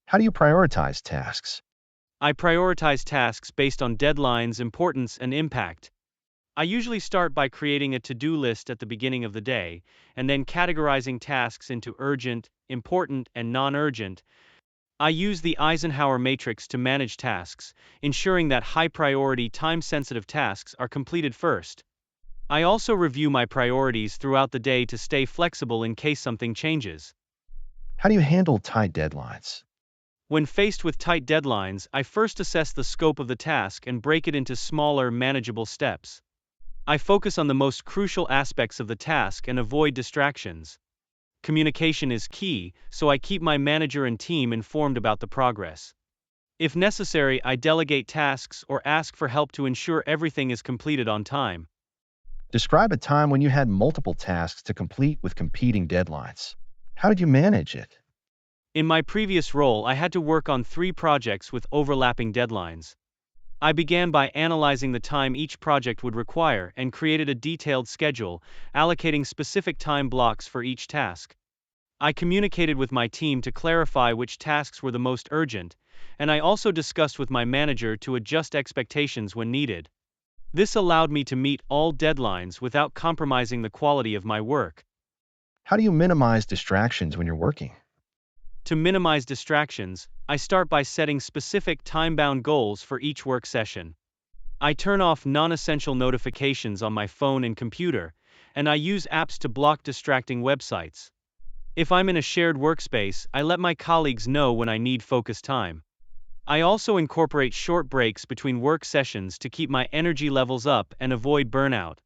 How do you prioritize tasks? I prioritize tasks based on deadlines, importance, and impact. I usually start by creating a to-do list at the beginning of the day, and then categorizing tasks into urgent, important, and non-urgent. I use the Eisenhower matrix to manage tasks, ensuring that high-priority, time-sensitive tasks are completed first. I also review my priorities throughout the day to stay flexible in case something changes. How do you handle tight deadlines? When faced with tight deadlines, I first assess the scope of the task and break it into smaller, manageable steps. I focus on the most crucial aspects of the task and avoid distractions. Communication is key, so I keep my manager and team informed about the progress. If necessary, I delegate tasks or ask for help to ensure everything is completed on time. Describe a time when you had multiple tasks to complete with competing deadlines. How did you manage it? In my previous role, I had to work on 3 projects with overlapping deadlines. I began by analyzing the time each project would require and created a detailed schedule, allocating specific time blocks for each task. I communicated with my team to clarify which tasks were the most urgent, and I also discussed with my manager to adjust expectations when needed. This allowed me to meet all deadlines without compromising the quality of my work. How do you minimize distractions when you're working? To minimize distractions, I start by setting specific time-bound goals for each work session. I turn off non-essential notifications on my phone and computer, and I use apps to block distracting websites. If I'm in a shared workspace, I let my colleagues know when I need focus time. I also incorporate short breaks between work sessions to keep my energy levels up and avoid burnout.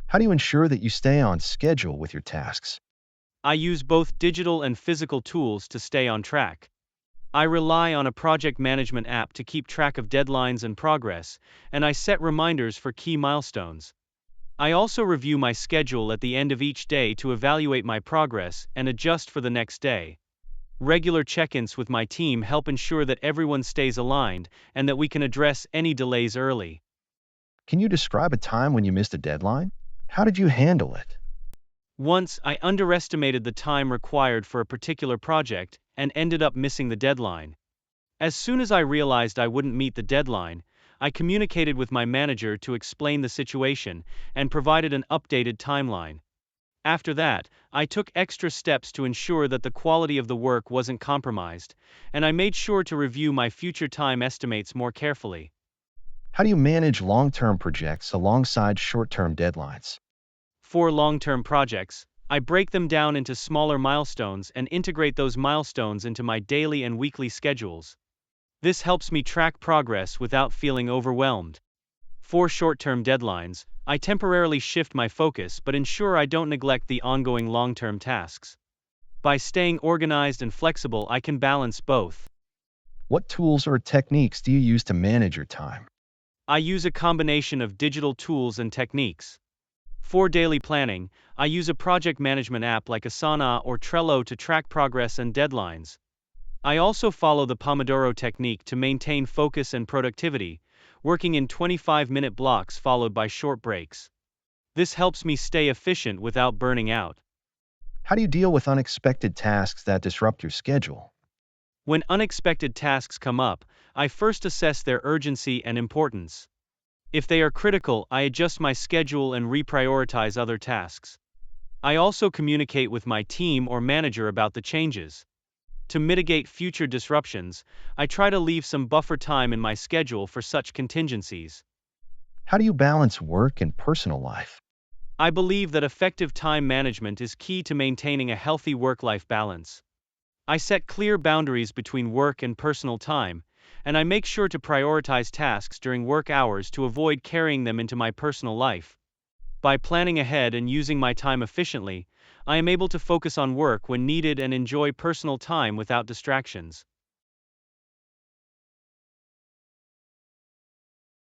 How do you ensure that you stay on schedule with your tasks? I use both digital and physical tools to stay on track. I rely on a project management app to keep track of deadlines and progress, and I set reminders for key milestones. I also review my schedule at the end of each day to evaluate my progress and adjust for the next day. Regular check-ins with my team help ensure that everyone stays aligned and that we can address any delays early. Can you describe a time when you missed a deadline? How did you handle it? Once, I underestimated the time required for a particular project and ended up missing the deadline. As soon as I realized I wouldn't meet the deadline, I communicated with my manager to explain the situation and provided an updated timeline. After that, I took extra steps to ensure that the quality of the work wasn't compromised, and I made sure to review my future time estimates more carefully. How do you manage long-term projects alongside short-term deadlines? For long-term projects, I break them down into smaller milestones and integrate those milestones into my daily and weekly schedules. This helps me track progress without feeling overwhelmed. For short-term deadlines, I temporarily shift my focus but ensure I don't neglect the ongoing long-term tasks. By staying organized and flexible, I can balance both. What tools or techniques do you use to manage your time? I use a combination of digital tools and techniques. For daily planning, I use a project management app like Asana or Trello to track progress and deadlines. I also follow the Pomodoro technique to maintain focus and productivity, working in 25-minute blocks followed by short breaks. This helps me stay efficient without burning out. How do you deal with unexpected tasks that disrupt your schedule? When unexpected tasks come up, I first assess their urgency and importance. If they are critical, I adjust my schedule and reprioritize other tasks. I also communicate with my team or manager about the changes. To mitigate future disruptions, I try to leave some buffer time in my schedule for such contingencies. How do you balance work and personal life? I believe that effective time management is key to maintaining a healthy work-life balance. I set clear boundaries between work and personal time, and I make sure to prioritize tasks during work hours to avoid carrying them into my personal life. By planning ahead and using my time efficiently, I am able to focus on work when needed and enjoy personal time without distractions.